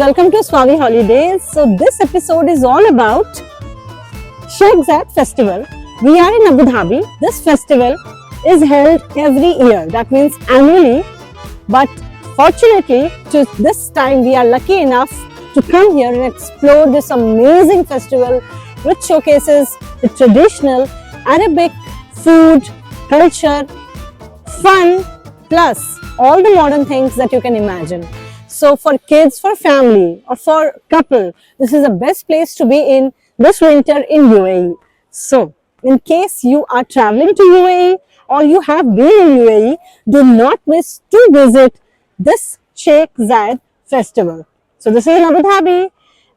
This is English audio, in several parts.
welcome to Swavi Holidays. So this episode is all about Sheikh Zayed Festival. We are in Abu Dhabi. This festival is held every year, that means annually. But fortunately, to this time we are lucky enough to come here and explore this amazing festival which showcases the traditional Arabic food, culture, fun, plus all the modern things that you can imagine. So for kids, for family or for couple, this is the best place to be in this winter in UAE. So in case you are traveling to UAE or you have been in UAE, do not miss to visit this Sheikh Zayed Festival. So this is in Abu Dhabi,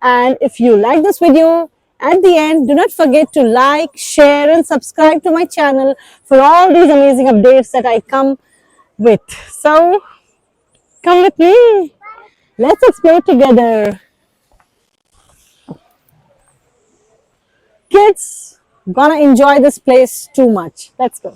and if you like this video, at the end, do not forget to like, share and subscribe to my channel for all these amazing updates that I come with. So come with me. Let's explore together. Kids gonna enjoy this place too much. Let's go.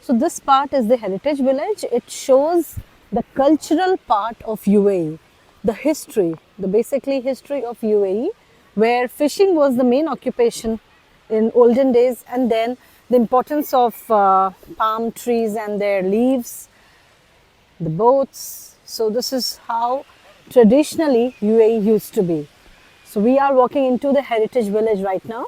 So this part is the heritage village. It shows the cultural part of UAE, the history, the basically history of UAE, where fishing was the main occupation in olden days, and then the importance of palm trees and their leaves, the boats. So this is how traditionally UAE used to be. So we are walking into the heritage village right now.